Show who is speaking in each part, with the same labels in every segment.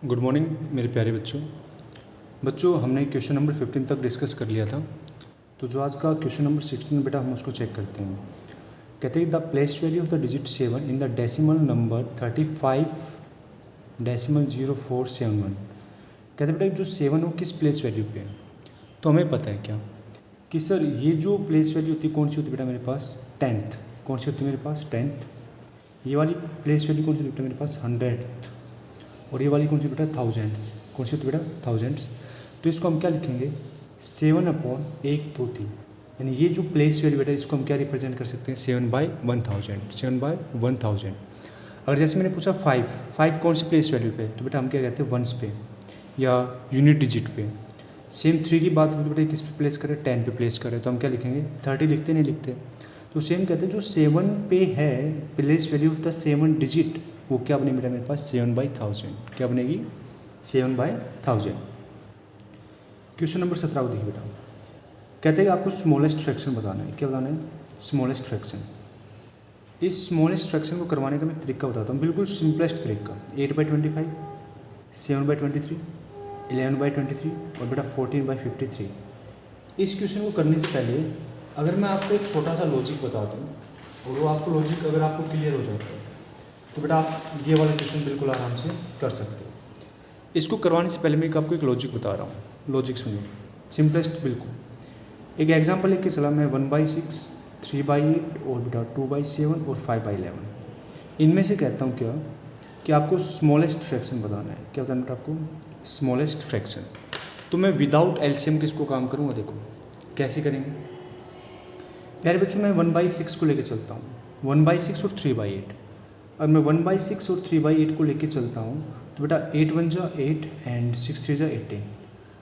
Speaker 1: Good morning मेरे प्यारे बच्चों हमने क्वेश्चन नंबर 15 तक डिस्कस कर लिया था। तो जो आज का क्वेश्चन नंबर 16 बेटा हम उसको चेक करते हैं। कहते हैं the place value of the digit 7 in the decimal number 35.0471। कहते हैं बेटा जो 7 हो किस प्लेस वैल्यू पे है। तो हमें पता है क्या कि सर ये जो प्लेस वैल्यू होती है कौन सी होती है बेटा मेरे पास 10th। कौन सी होती है मेरे पास 10th। ये वाली प्लेस वैल्यू कौन सी होती है बेटा मेरे पास 100th। और ये वाली कौन सी बेटा 1000s। कौन सी होती है बेटा 1000s। तो इसको हम क्या लिखेंगे 7/123। यानी ये जो प्लेस वैल्यू बेटा इसको हम क्या रिप्रेजेंट कर सकते हैं 7/1000। 7/1000। अगर जैसे मैंने पूछा 5 कौन सी प्लेस वैल्यू पे तो बेटा हम क्या कहते हैं वंस पे या यूनिट डिजिट पे। सेम 3 की बात बेटा किस पे प्लेस करें 10 पे प्लेस करें तो हम क्या लिखेंगे 30 लिखते नहीं लिखते। तो सेम कहते हैं जो 7 पे है place value of the 7 digit वो क्या बनेगी बेटा मेरे पास 7/1000। क्या बनेगी 7/1000। क्वेश्चन नंबर 17 को देखिए बेटा। कहते हैं कि आपको स्मॉलेस्ट फ्रैक्शन बताना है। क्या बताना है स्मॉलेस्ट फ्रैक्शन। इस स्मॉलेस्ट फ्रैक्शन को करवाने का मैं एक तरीका बताता हूँ, बिल्कुल सिंपलेस्ट तरीका। 8/25, 7/23, 11/23 और बेटा 14/53। इस क्वेश्चन को करने से पहले अगर मैं आपको एक छोटा सा लॉजिक बता दूँ और वो आपको लॉजिक अगर आपको क्लियर हो जाता है तो बेटा आप ये वाला क्वेश्चन बिल्कुल आराम से कर सकते हो। इसको करवाने से पहले मैं आपको एक लॉजिक बता रहा हूँ। लॉजिक सुनिए सिंपलेस्ट बिल्कुल। एक एग्जांपल लिख के चला मैं 1/6, 3/8 और बेटा 2/7 और 5/11। इनमें से कहता हूँ क्या कि आपको स्मॉलेस्ट फ्रैक्शन बताना है। क्या बताना बेटा आपको स्मॉलेस्ट फ्रैक्शन। तो मैं विदाउट एलसीएम किसको काम करूँगा देखो कैसे करेंगे। प्यारे बच्चों मैं 1/6 को लेकर चलता हूँ 1/6 और 3/8। और मैं 1/6 और 3/8 को लेके चलता हूँ तो बेटा 8 1 जा 8 एंड 6 3 जा 18।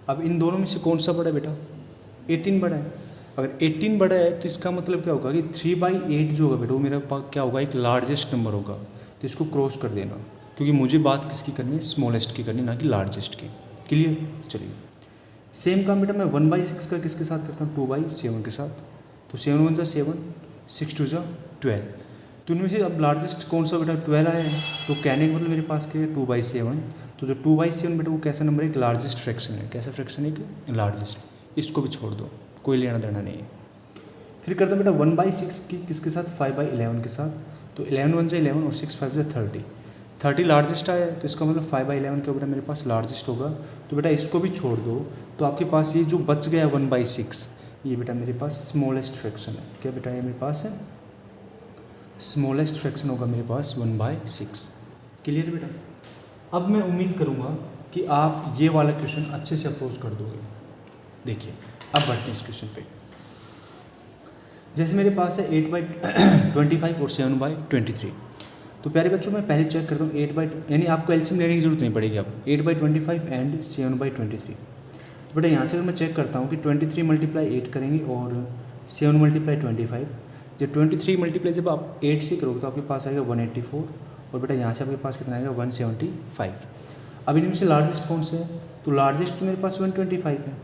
Speaker 1: अब इन दोनों में से कौन सा बड़ा है बेटा 18 बड़ा है। अगर 18 बड़ा है तो इसका मतलब क्या होगा कि 3/8 जो होगा बेटा वो मेरा पास क्या होगा एक लार्जेस्ट नंबर होगा। तो इसको क्रॉस कर देना क्योंकि मुझे बात किसकी करनी है स्मॉलेस्ट की करनी ना कि लार्जेस्ट की। क्लियर। चलिए सेम काम बेटा मैं 1/6 का किसके साथ करता हूँ 2/7 के साथ। तो 7 1 जा 7, 6 2 जा 12। तो इनमें से अब लार्जेस्ट कौन सा बेटा 12 आया है। तो कहने का मतलब मेरे पास क्या है 2/7। तो जो 2/7 बेटा वो कैसा नंबर है एक लार्जेस्ट फ्रैक्शन है। कैसा फ्रैक्शन है कि लार्जेस्ट। इसको भी छोड़ दो कोई लेना देना नहीं है। फिर करता हूँ बेटा 1/6 की किसके साथ 5/11 के साथ। तो 11 1 जा 11 और 6 5 जा 30। 30 लार्जेस्ट आया है तो इसका मतलब 5/11 क्या बेटा मेरे पास लार्जेस्ट होगा। तो बेटा इसको भी छोड़ दो तो आपके पास ये जो बच गया 1/6 ये बेटा मेरे पास स्मॉलेस्ट फ्रैक्शन है। क्या बेटा ये मेरे पास है स्मॉलेस्ट फ्रैक्शन होगा मेरे पास 1/6। क्लियर बेटा। अब मैं उम्मीद करूँगा कि आप ये वाला क्वेश्चन अच्छे से अप्रोच कर दोगे। देखिए अब बढ़ते हैं इस क्वेश्चन पे। जैसे मेरे पास है 8/25 और 7/23। तो प्यारे बच्चों मैं पहले चेक करता हूँ 8 यानी आपको एलसीएम लेने की जरूरत नहीं पड़ेगी। अब 8/25 एंड 7/23। तो बेटा यहाँ से मैं चेक करता हूँ कि 23 × 8 करेंगे और 7 × 25। जब 23 मल्टीप्लाई जब आप 8 से करोगे तो आपके पास आएगा 184 और बेटा यहाँ से आपके पास कितना आएगा 175। अब इनमें से लार्जेस्ट कौन से है तो लार्जेस्ट तो मेरे पास 125 है।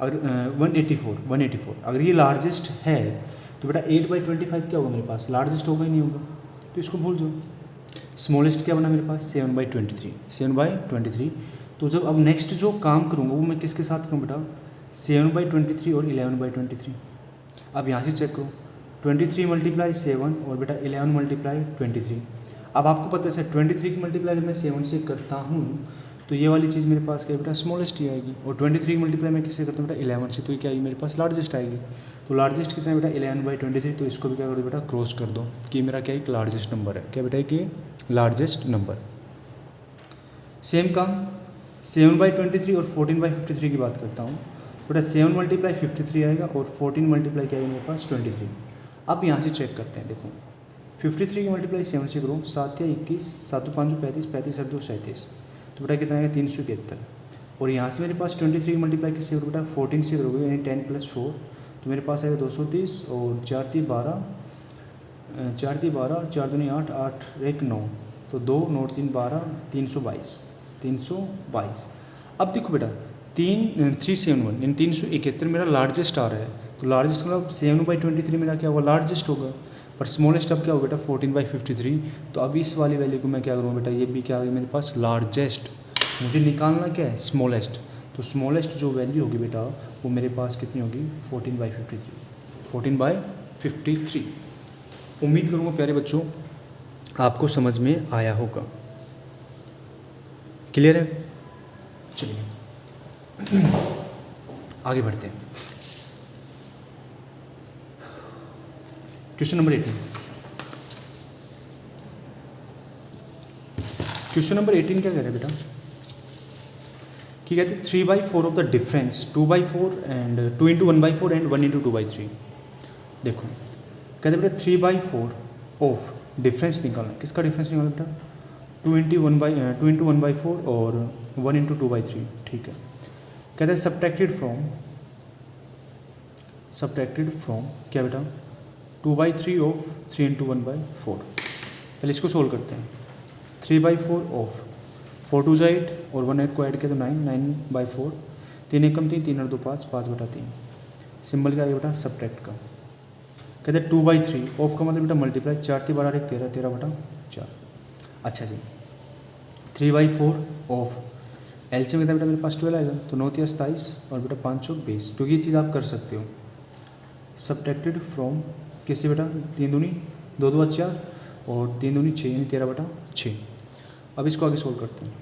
Speaker 1: अगर 184 अगर ये लार्जेस्ट है तो बेटा 8/25 क्या होगा मेरे पास लार्जेस्ट होगा ही नहीं होगा। तो इसको भूल जाओ। स्मॉलेस्ट क्या बना मेरे पास 7/23। तो जब अब नेक्स्ट जो काम करूँगा वो मैं किसके साथ करूँ बेटा 7/23 और 11/23। अब यहाँ से चेक करो 23 × 7 और बेटा 11 × 23। अब आपको पता है सर 23 की मल्टीप्लाई मैं 7 से करता हूँ तो ये वाली चीज़ मेरे पास क्या बेटा स्मॉलेस्ट ही आएगी। और 23 की मल्टीप्लाई मैं किससे करता हूँ बेटा 11 से तो ये क्या आएगी मेरे पास लार्जेस्ट आएगी। तो लार्जेस्ट कितना है बेटा 11/23। तो इसको भी क्या करो बेटा क्रॉस कर दो कि मेरा क्या एक लार्जेस्ट नंबर है। क्या बेटा कि लार्जेस्ट नंबर। सेम काम 7/23 और 14/53 की बात करता हूँ बेटा 7 × 53 आएगा और 14 × क्या आएगा मेरे पास 23। अब यहाँ से चेक करते हैं देखो 53 की मल्टीप्लाई 7 से करो 7 या 21, 7 2 5 35, 35 8 2 37। तो बेटा कितना आएगा 371। और यहाँ से मेरे पास 23 की मल्टीप्लाई किससे करो बेटा 14 से करोगे यानी 10 + 4 तो मेरे पास आएगा 230 और 4 3 12, 4 3 12, 4 2 8, 8 1 9 तो 2 9 3 12, 322। अब देखो बेटा 371 यानी 371 मेरा लार्जेस्ट आ रहा है। तो लार्जेस्ट मतलब 7/23 मेरा क्या होगा लार्जेस्ट होगा। पर स्मॉलेस्ट अब क्या होगा बेटा 14/53। तो अब इस वाली वैल्यू को मैं क्या करूँगा बेटा ये भी क्या आ गया मेरे पास लार्जेस्ट। मुझे निकालना क्या है, स्मॉलेस्ट। तो स्मॉलेस्ट जो वैल्यू होगी बेटा वो मेरे पास कितनी होगी, 14/53। 14/53। उम्मीद करूँगा प्यारे बच्चों आपको समझ में आया होगा। क्लियर है? चलिए आगे बढ़ते हैं। Question number 18। क्वेश्चन नंबर 18 क्या कह रहे हैं बेटा कि कहते हैं 3/4 of the difference 2/4 and 2 × 1/4 and 1 × 2/3। देखो कहते हैं बेटा 3/4 ऑफ डिफरेंस निकालना। किसका डिफरेंस निकालना बेटा, 2 × 1/4 और 1 × 2/3। ठीक है। कहते हैं सब्ट्रैक्टेड फ्रॉम क्या बेटा, 2/3 ऑफ 3 × 1/4। पहले इसको सोल्व करते हैं। 3/4 ऑफ 4 2 8 और 1 8 को ऐड किया तो 9, 9/4। 3 1 3, 3 और 2 5, 5/3। सिंबल क्या है बेटा, सब्ट्रैक्ट का। कहते हैं 2/3 ऑफ का मतलब बेटा मल्टीप्लाई, 4 3 12 13, 13/4। अच्छा जी, 3/4 ऑफ एलसीएम कितना बेटा मेरे पास 12 आएगा, तो 9 3 27 और बेटा 5 चौक 20। क्योंकि ये चीज़ आप कर सकते हो। सब्ट्रैक्टेड फ्रॉम कैसे बेटा, 3 दूनी 2 2 4 और 3 दूनी 6 यानी 13/6। अब इसको आगे सोल्व करते हैं।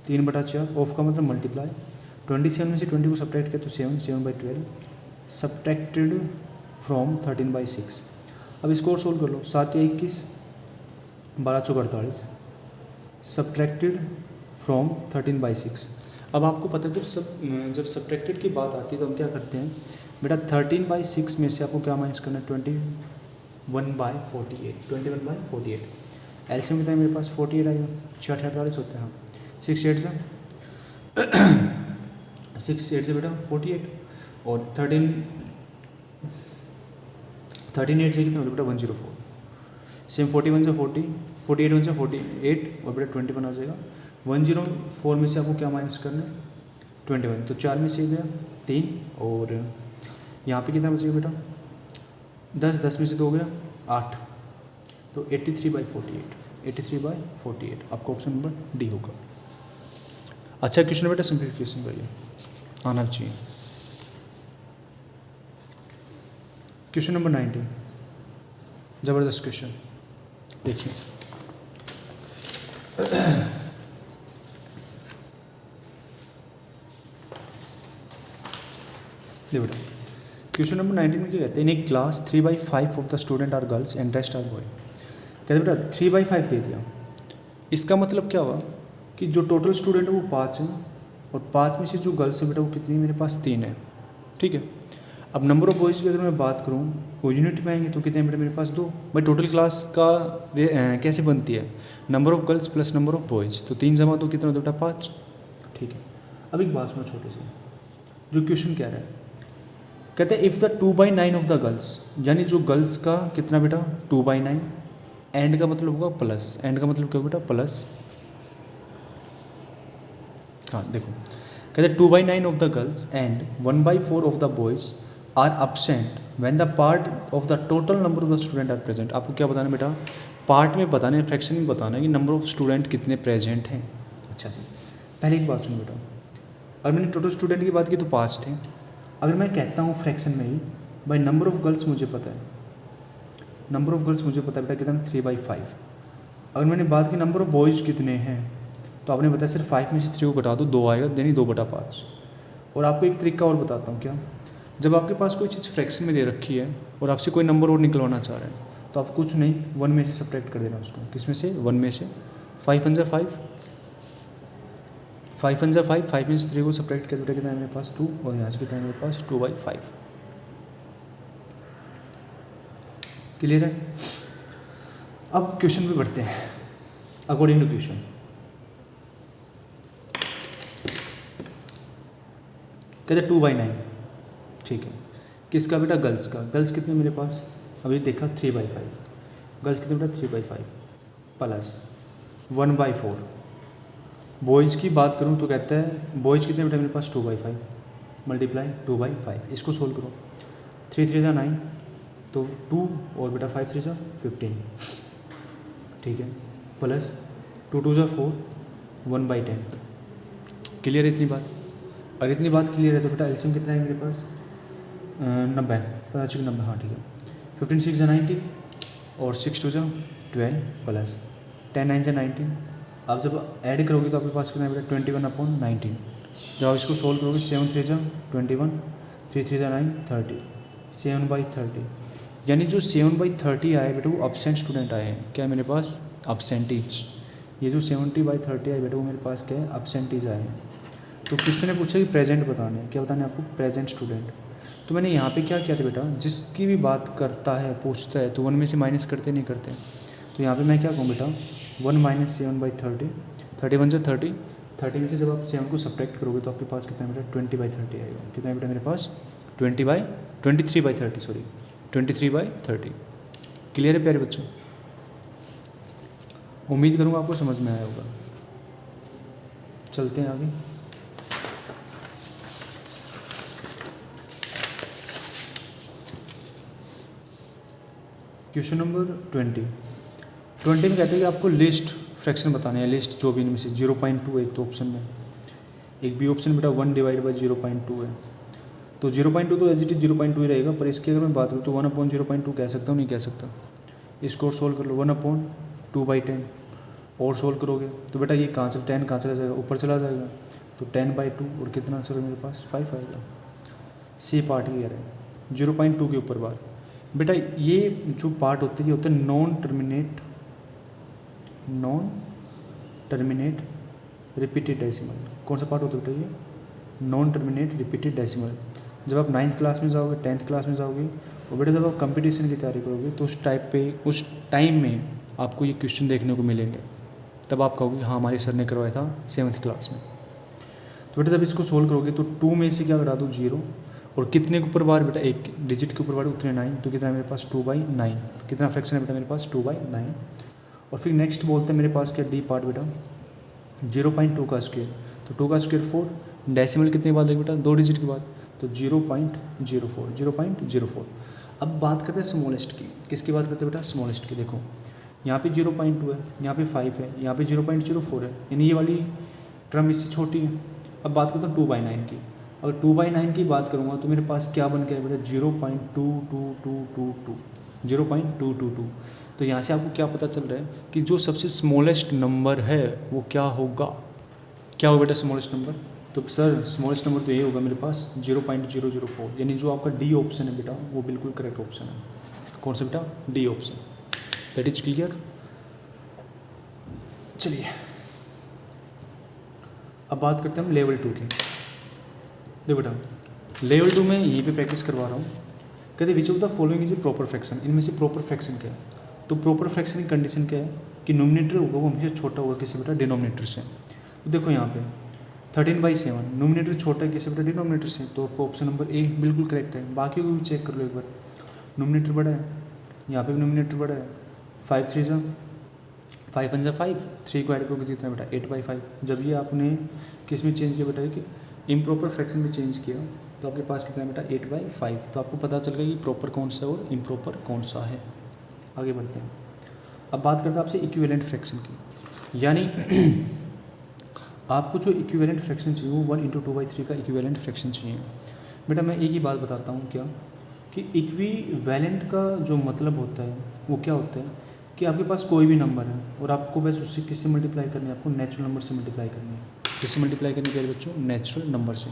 Speaker 1: 3/4 ऑफ का मतलब मल्टीप्लाई, 27 में से 20 को सब्ट्रैक्ट किया तो 7, 7/12। Subtracted from 13/6। अब इसको और सोल्व कर लो, 7 या 21, 12 चौक 48। Subtracted from 13/6। अब आपको पता है जब सब्ट्रैक्टेड की बात आती है तो हम क्या करते हैं बेटा, 13/6 में से आपको क्या माइनस करना है, 21/48। 21/48 एलसीएम कितना है मेरे पास, 48 आएगा। 6 48 होते हैं। हाँ 6 8 से बेटा 48 और 13 8 से कितना बेटा 104। सेम 41 से 40, 48 1 से 48 और बेटा 21 आ जाएगा। 104 में से आपको क्या माइनस करना है, 21। तो 4 में से गया 3 और यहाँ पे कितना बचेगा बेटा 10, 10 में से 2 गया 8। तो 83/48, 83/48 आपका ऑप्शन नंबर डी होगा। अच्छा क्वेश्चन बेटा सिंप्लीफिकेशन का ये आना चाहिए। क्वेश्चन नंबर 19, ज़बरदस्त क्वेश्चन देखिए। बेटा क्वेश्चन नंबर 19 में क्या कहते हैं, इन एक class 3/5 of the student are girls and rest are boy. कहते बेटा 3/5 दे दिया, इसका मतलब क्या हुआ कि जो टोटल स्टूडेंट है वो 5 है और 5 में से जो गर्ल्स है बेटा वो कितनी, मेरे पास 3 है। ठीक है। अब नंबर ऑफ बॉयज़ की अगर मैं बात करूँ वो यूनिट में आएंगे तो कितने बेटा मेरे पास 2। भाई टोटल क्लास का कैसे बनती है, number of girls plus number of boys, तो 3 जमा तो कितना होता बेटा 5। ठीक है। अब एक बात सुनो छोटी सी, जो क्वेश्चन कह रहा है कहते हैं if the 2/9 of the girls, यानी जो गर्ल्स का कितना बेटा 2/9, एंड का मतलब होगा प्लस, एंड का मतलब क्या बेटा प्लस। हाँ देखो कहते हैं 2/9 of the girls and 1/4 of the boys are absent when the part of the total number of the student are present। आपको क्या बताना बेटा, पार्ट में बताना है, फ्रैक्शन में बताना है कि नंबर ऑफ स्टूडेंट कितने प्रेजेंट हैं। अच्छा जी, पहले एक बात सुनो बेटा, अगर मैंने टोटल स्टूडेंट की बात की तो 5 थे। अगर मैं कहता हूँ फ्रैक्शन में ही भाई नंबर ऑफ गर्ल्स मुझे पता है, नंबर ऑफ गर्ल्स मुझे पता है बेटा कितना 3/5। अगर मैंने बात की नंबर ऑफ बॉयज़ कितने हैं तो आपने बताया सिर्फ 5 में से 3 को घटा दो, 2 आएगा, यानी 2/5। और आपको एक तरीका और बताता हूँ, क्या, जब आपके पास कोई चीज़ फ्रैक्शन में दे रखी है और आपसे कोई नंबर और निकलवाना चाह रहे हैं तो आप कुछ नहीं 1 में से सब्ट्रैक्ट कर देना उसको। किस में से, 1 में से। 5 1 5, 5 1 5, 5 में से 3 को सब्ट्रैक्ट कर, कितना है मेरे पास 2 और यहाँ से कितना है मेरे पास 2/5। क्लियर है। अब क्वेश्चन पे बढ़ते हैं। अकॉर्डिंग टू क्वेश्चन कहते 2/9। ठीक है। किसका बेटा, गर्ल्स का। गर्ल्स कितने मेरे पास, अभी देखा 3/5। गर्ल्स कितने बेटा 3/5 प्लस 1/4। बॉयज़ की बात करूँ तो कहता है बॉयज़ कितने बेटा मेरे पास 2/5 मल्टीप्लाई 2/5। इसको सोल्व करो, 3 3 9 तो 2 और बेटा 5 3 15। ठीक है। प्लस 2 2 4, 1/10। क्लियर है इतनी बात? अगर इतनी बात क्लियर है तो बेटा एलसीएम कितना है मेरे पास? 90, 90, हाँ ठीक है। 15 6 जा 90 और 6 2 जा 12 प्लस 10 9 जा 19। आप जब ऐड करोगे तो आपके पास कितना है बेटा? 21/19। जब आप इसको सोल्व करोगे 7 3 जा 21, 3 3 जा 9 30, 7/30। यानी जो 7/30 आए बेटा वो अब्सेंट स्टूडेंट आए हैं। क्या मेरे पास? अब्सेंटीज। ये जो 70/30 आए बेटा वो मेरे पास क्या है? अब्सेंटीज आए हैं। तो क्वेश्चन ने पूछा कि प्रेजेंट बताने हैं। क्या बताना है आपको? Present student. तो मैंने यहाँ पे क्या किया था बेटा? जिसकी भी बात करता है पूछता है तो 1 में से माइनस करते नहीं करते। तो यहाँ पे मैं क्या कहूँ बेटा? 1 - 7/30, 31 जो 30, 30 में से जब आप 7 को सब्ट्रैक्ट करोगे तो आपके पास कितना बेटा? 20/30 आएगा। कितना बेटा मेरे पास? 23/30 सॉरी 23/30। क्लियर है प्यारे बच्चों? उम्मीद करूँगा आपको समझ में आया होगा। चलते हैं आगे। क्वेश्चन नंबर 20 में कहते हैं कि आपको लिस्ट फ्रैक्शन बताने हैं। लिस्ट जो भी इनमें से 0.2 एक तो ऑप्शन में, एक बी ऑप्शन बेटा 1/0.2 है। तो 0.2 तो एज इट इज 0.2 ही रहेगा, पर इसकी अगर मैं बात करूँ तो 1/0.2 कह सकता हूँ? नहीं कह सकता। इसको सोल्व कर लो 1/2/10 और सोल्व करोगे तो बेटा ये कहाँ चला? 10 कहाँ चला जाएगा? ऊपर चला जाएगा। तो 10/2 और कितना आंसर है मेरे पास? 5 आएगा। सी पार्ट क्लियर है। 0.2 के ऊपर बार बेटा ये जो पार्ट होते हैं ये होते हैं नॉन टर्मिनेट रिपीटेड डेसिमल। कौन सा पार्ट होता है बेटा? ये नॉन टर्मिनेट रिपीटेड डेसिमल। जब आप 9th क्लास में जाओगे, 10th क्लास में जाओगे और बेटा जब आप कंपटीशन की तैयारी करोगे तो उस टाइम में आपको ये क्वेश्चन देखने को मिलेंगे। तब आप कहोगे हाँ हमारे सर ने करवाया था 7th क्लास में। तो बेटा जब इसको सोल्व करोगे तो 2 में से क्या करा दो? 0 और कितने के ऊपर बार बेटा? एक डिजिट के ऊपर बार उतने 9। तो कितना है मेरे पास? 2/9। कितना फ्रैक्शन है बेटा मेरे पास? 2/9। और फिर नेक्स्ट बोलते हैं मेरे पास क्या? डी पार्ट बेटा 0.2 का स्क्वायर। तो 2 का स्क्वायर 4, डेसिमल कितने के बाद लगे बेटा? 2 डिजिट के बाद। तो 0.04। अब बात करते हैं स्मॉलेस्ट की। किसकी बात करते हैं बेटा? स्मॉलेस्ट की। देखो यहाँ पे 0.2 है, यहाँ पे 5 है, यहाँ पे 0.04 है, यानी ये वाली टर्म इससे छोटी है। अब बात करते हैं 2/9 की। अगर 2/9 की बात करूँगा तो मेरे पास क्या बन गया बेटा? 0.2222। तो यहाँ से आपको क्या पता चल रहा है कि जो सबसे स्मॉलेस्ट नंबर है वो क्या होगा? क्या होगा बेटा स्मॉलेस्ट नंबर? तो सर स्मॉलेस्ट नंबर तो ये होगा मेरे पास 0.004। यानी जो आपका डी ऑप्शन है बेटा वो बिल्कुल करेक्ट ऑप्शन है। कौन सा बेटा? D option. That is clear. चलिए अब बात करते हैं हम लेवल 2 की। देखो बेटा लेवल 2 में यहीं पे प्रैक्टिस करवा रहा हूँ। कहते which of the following is a proper fraction. इनमें से प्रॉपर फ्रैक्शन क्या है? तो प्रॉपर फ्रैक्शन की कंडीशन क्या है कि नोमिनेटर होगा वो हमेशा छोटा होगा किसी बेटा डिनोमिनेटर से। तो देखो यहाँ पे 13/7 नोमिनेटर छोटा है किसी बेटा डिनोमिनेटर से, तो आपको ऑप्शन नंबर ए बिल्कुल करेक्ट है। बाकी को भी चेक कर लो एक बार। नोमिनेटर बड़ा है, यहाँ पे भी नोमिनेटर बड़ा है। 5 3 जा 5 1 जा 5, 3 को ऐड करोगे कितना बेटा? 8/5। जब ये आपने किस में चेंज किया बेटा? कि इम्प्रॉपर फ्रैक्शन में चेंज किया तो आपके पास कितना बेटा? 8/5। तो आपको पता चल गया कि प्रॉपर कौन सा है और इम्प्रॉपर कौन सा है। आगे बढ़ते हैं। अब बात करते हैं आपसे इक्विवेलेंट फ्रैक्शन की। यानी आपको जो इक्विवेलेंट फ्रैक्शन चाहिए वो 1 × 2/3 का इक्विवेलेंट फ्रैक्शन चाहिए। बेटा मैं एक ही बात बताता हूँ क्या कि इक्विवेलेंट का जो मतलब होता है वो क्या होता है कि आपके पास कोई भी नंबर है और आपको बस उससे किससे मल्टीप्लाई करनी है? आपको नेचुरल नंबर से मल्टीप्लाई करनी है। किससे मल्टीप्लाई करनी है बच्चों? नेचुरल नंबर से।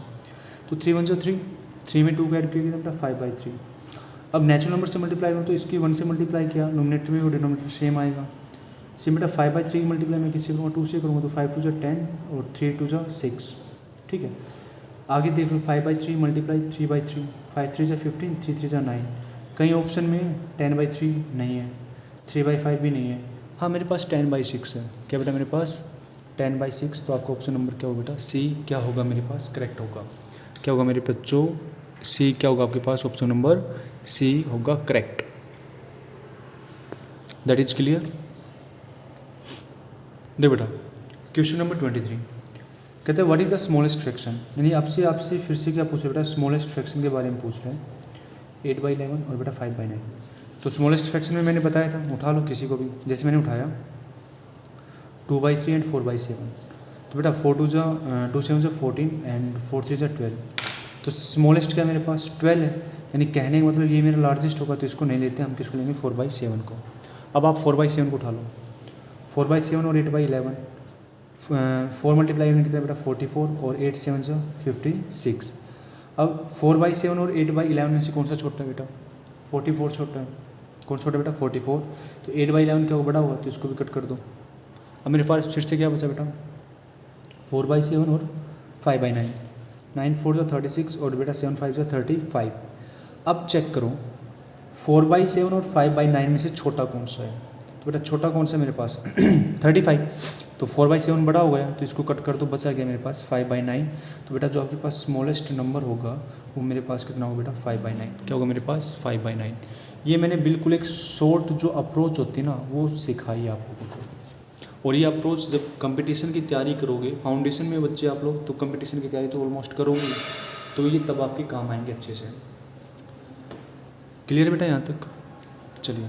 Speaker 1: तो 3 1 जा 3, 3 में 2 को ऐड किया बेटा 5/3। अब नेचुरल नंबर से मल्टीप्लाई करूँ तो इसकी 1 से मल्टीप्लाई किया, नोमिनेटर में और डिनोमिनेटर सेम आएगा। सेम बेटा 5/3 की मल्टीप्लाई मैं किससे करूँगा? 2 से करूँगा। तो 5 2 जा 10 और 3 2 जा 6। ठीक है आगे देख लो 5/3 मल्टीप्लाई 3/3, 5 3 जा 15, 3 3 जा 9। कहीं ऑप्शन में 10/3 नहीं है, 3/5 भी नहीं है। हाँ मेरे पास 10/6 है। क्या बेटा मेरे पास? 10/6। तो आपका ऑप्शन नंबर क्या होगा बेटा? सी क्या होगा मेरे पास? करेक्ट होगा। क्या होगा मेरे बच्चों? सी क्या होगा आपके पास? ऑप्शन नंबर सी होगा करेक्ट। That is clear. देखो बेटा क्वेश्चन नंबर 23 कहते हैं what is the smallest fraction. यानी आपसे फिर से क्या पूछ रहे बेटा? स्मॉलेस्ट फ्रैक्शन के बारे में पूछ रहे हैं। 8/11 और बेटा 5/9। तो स्मॉलेस्ट फ्रैक्शन में मैंने बताया था, उठा लो किसी को भी, जैसे मैंने उठाया 2/3 एंड 4/7। तो बेटा 4 2 जा 2 7 जा 14 एंड 4 3 जा 12। तो स्मॉलेस्ट क्या मेरे पास 12 है, यानी कहने का मतलब ये मेरा लार्जेस्ट होगा, तो इसको नहीं लेते हम, किसको लेंगे 4/7 को। अब आप 4/7 को उठा लो, 4/7 और 8/11, 4 मल्टीप्लाई करने कितना बेटा 44 और 8 7 जा 56। अब 4/7 और 8/11 में से कौन सा छोटा है बेटा 44 छोटा है, कौन सा छोटा बेटा 44। तो 8/11 क्या बड़ा होगा, तो इसको भी कट कर दो। अब मेरे पास फिर से क्या बचा बेटा 4/7 और 5/9, 9 4 जा 36 और बेटा 7 5 जा 35। अब चेक करो 4/7 और 5/9 में से छोटा कौन सा है, तो बेटा छोटा कौन सा है मेरे पास 35। तो 4/7 बड़ा हो गया, तो इसको कट कर दो, बचा गया मेरे पास 5/9। तो बेटा जो आपके पास स्मॉलेस्ट नंबर होगा वो मेरे पास कितना होगा बेटा 5/9। क्या होगा मेरे पास 5/9। ये मैंने बिल्कुल एक शॉर्ट जो अप्रोच होती है ना वो सिखाई है आप लोगों को। और ये अप्रोच जब कंपटीशन की तैयारी करोगे, फाउंडेशन में बच्चे आप लोग, तो कंपटीशन की तैयारी तो ऑलमोस्ट करोगे, तो ये तब आपके काम आएंगे अच्छे से। क्लियर बेटा यहाँ तक। चलिए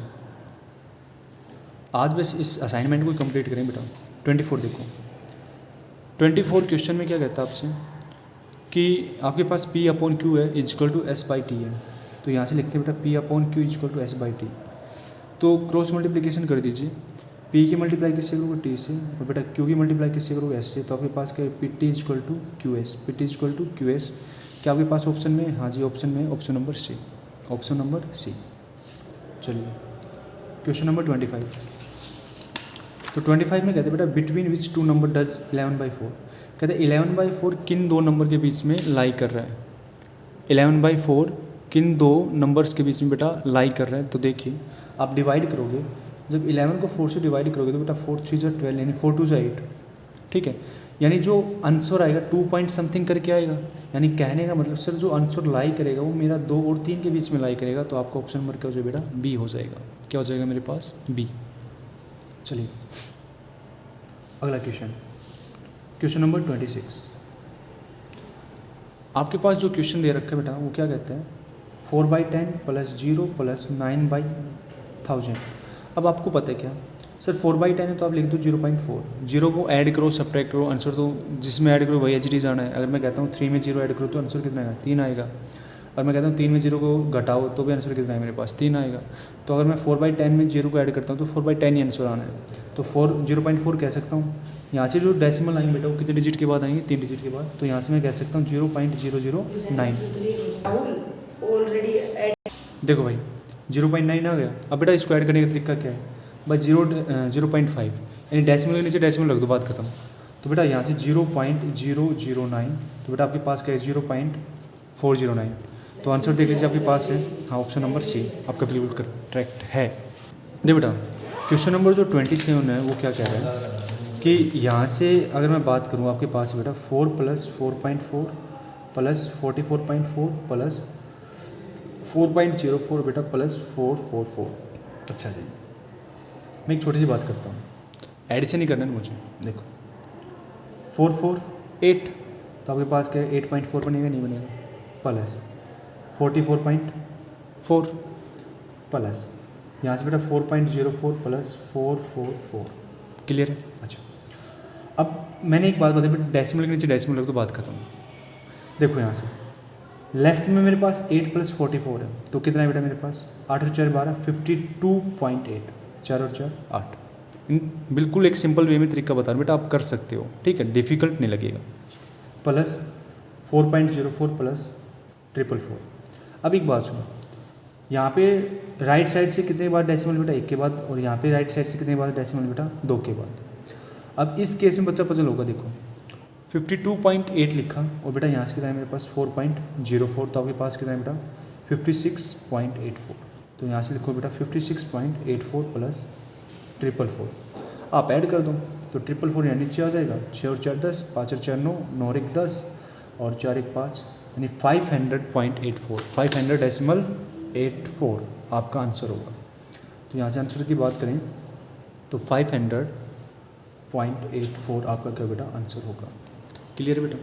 Speaker 1: आज बस इस असाइनमेंट को कंप्लीट करें बेटा। 24 देखो, 24 क्वेश्चन में क्या कहता है आपसे कि आपके पास P/Q है इजक्वल टू S/T है। तो यहाँ से लिखते हैं बेटा P/Q इजक्वल टू S/T। तो क्रॉस मल्टीप्लिकेशन कर दीजिए, P की मल्टीप्लाई किससे करोगे T से, और बेटा Q की मल्टीप्लाई किससे करोगे S से। तो आपके पास क्या है PT is equal to QS, PT is equal to QS। क्या आपके पास ऑप्शन में, हाँ जी ऑप्शन में, option number C, option number C। चलिए क्वेश्चन नंबर 25। तो 25 में कहते हैं बेटा between which two number does 11/4। कहते हैं 11/4 किन दो नंबर के बीच में लाई कर रहा है, 11/4 किन दो नंबर्स के बीच में बेटा लाई कर रहा है। तो देखिए आप डिवाइड करोगे, जब 11 को 4 से डिवाइड करोगे तो बेटा 4 3 जा 12 यानी 4 2 जा 8। ठीक है, यानी जो आंसर आएगा 2 पॉइंट समथिंग करके आएगा। यानी कहने का मतलब सर जो आंसर लाई करेगा वो मेरा 2 और 3 के बीच में लाई करेगा। तो आपका ऑप्शन नंबर क्या हो जाएगा बेटा बी हो जाएगा। क्या हो जाएगा मेरे पास बी। चलिए अगला क्वेश्चन, क्वेश्चन नंबर 26। आपके पास जो क्वेश्चन दे रखा है बेटा वो क्या कहते हैं 4/10 + 0 + 9/1000। अब आपको पता है क्या सर 4/10 है तो आप लिख दो 0.4, 0 को ऐड करो सब्ट्रैक्ट करो, आंसर तो जिसमें ऐड करो वही एच आना है। अगर मैं कहता हूँ 3 में 0 ऐड करो तो आंसर कितना आएगा 3 आएगा। और मैं कहता हूँ 3 में 0 को घटाओ तो भी आंसर कितना है मेरे पास 3 आएगा। तो अगर मैं 4/10 में 0 को ऐड करता हूँ तो 4/10 ही आंसर आना है। तो 0.4 कह सकता हूँ। यहाँ से जो डेसिमल आएंगे बेटा वो कितने डिजिट के बाद आएंगे 3 डिजिट के बाद। तो यहाँ से मैं कह सकता हूँ 0.009। देखो भाई 0.9 आ गया। अब बेटा इसको ऐड करने का तरीका क्या है बस 0.5 यानी डेसिमल के नीचे डेसिमल रख दो, बात खत्म। तो बेटा यहाँ से 0.009, तो बेटा आपके पास क्या है 0.409। तो आंसर देख लीजिए आपके पास है, हाँ ऑप्शन नंबर C आपका बिल्कुल करेक्ट है। देखो बेटा क्वेश्चन नंबर जो 27 है वो क्या कह रहा है कि यहाँ से अगर मैं बात करूँ आपके पास बेटा 4 + 4.4 + 44.4 + 4.04 बेटा + 444। अच्छा जी मैं एक छोटी सी बात करता हूँ, एडिशन ही करना है मुझे। देखो 4 4 8, तो आपके पास क्या है 8.4 बनेगा नहीं बनेगा, प्लस 44.4 प्लस यहाँ से बेटा 4.04 + 444। क्लियर है। अच्छा अब मैंने एक बात बताई बेटा डेसिमल के नीचे डेसिमल रख दो, बात खत्म। देखो यहाँ से लेफ्ट में मेरे पास 8 + 44 है तो कितना है बेटा मेरे पास 8 और 4 12 52.8, 4 और 4 8। बिल्कुल एक सिंपल वे में तरीका बता रहा हूँ बेटा, आप कर सकते हो, ठीक है, डिफ़िकल्ट नहीं लगेगा। प्लस 4.04 + 444। अब एक बात सुनो, यहाँ पे राइट साइड से कितने बार डेसिमल बेटा 1 के बाद, और यहाँ पे राइट साइड से कितने बार डेसिमल बेटा 2 के बाद। अब इस केस में बच्चा पजल होगा। देखो 52.8 लिखा और बेटा यहाँ से कितना है मेरे पास 4.04, तो आपके पास कितना है बेटा 56.84। तो यहाँ से लिखो बेटा 56.84 + 444। आप ऐड कर दो तो 444 यहाँ नीचे आ जाएगा। 6 और 4 10, 5 और 4 9, 9 और 1 10 और 4 1 5 यानी 500.84, 500.84 आपका आंसर होगा। तो यहाँ से आंसर की बात करें तो 500.84 आपका क्या बेटा आंसर होगा। क्लियर बेटा।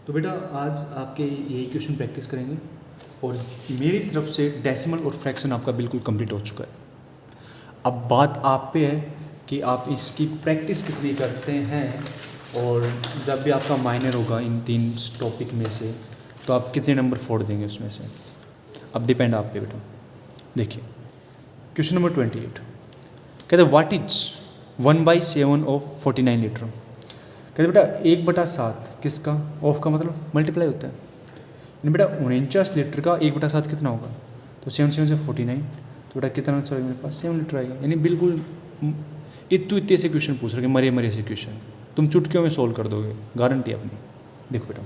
Speaker 1: तो बेटा आज आपके यही क्वेश्चन प्रैक्टिस करेंगे। और मेरी तरफ से डेसिमल और फ्रैक्शन आपका बिल्कुल कंप्लीट हो चुका है। अब बात आप पे है कि आप इसकी प्रैक्टिस कितनी करते हैं, और जब भी आपका माइनर होगा इन 3 टॉपिक में से तो आप कितने नंबर फोड़ देंगे उसमें से। अब डिपेंड आप पे बेटा। देखिए क्वेश्चन नंबर 28 कहते व्हाट इज 1/7 ऑफ 49 लीटर। कहते बेटा 1/7 किसका, ऑफ का मतलब मल्टीप्लाई होता है, यानी बेटा 49 लीटर का 1/7 कितना होगा, तो 7 से 49, तो बेटा कितना आंसर आएगा मेरे पास 7 लीटर आएगा। यानी बिल्कुल इतने से क्वेश्चन पूछ रहे मरे मरे से क्वेश्चन, तुम चुटकियों में सोल्व कर दोगे, गारंटी अपनी। देखो बेटा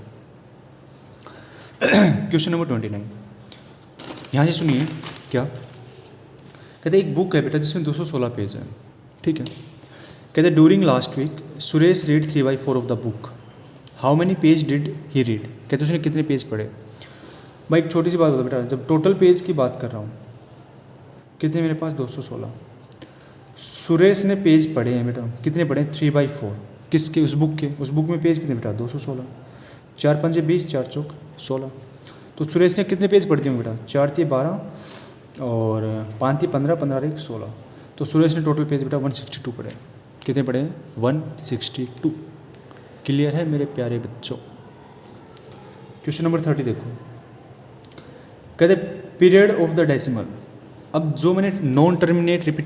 Speaker 1: क्वेश्चन नंबर 29, यहाँ से सुनिए क्या कहते, एक बुक है बेटा जिसमें 216 पेज है, ठीक है। कहते during last week Suresh read 3/4 of the book, how many page did he read. कहते उसने कितने पेज पढ़े। भाई एक छोटी सी बात होता है बेटा, जब टोटल पेज की बात कर रहा हूँ, कितने मेरे पास 216, सुरेश ने पेज पढ़े हैं बेटा, कितने पढ़े 3/4 किसके, उस बुक के, उस बुक में पेज कितने बेटा 216, 4 पंजे 20, 4 चौक 16, तो सुरेश ने कितने पेज पढ़ दिए होंगे बेटा 4 × 12 और 5 × 15, 15 × 16, तो सुरेश ने टोटल पेज बेटा 162 पढ़े। कितने पढ़े 162। क्लियर है मेरे प्यारे बच्चों। क्वेश्चन नंबर 30 देखो, कहते पीरियड ऑफ द डेसिमल। अब जो मैंने नॉन टर्मिनेट रिपीटेड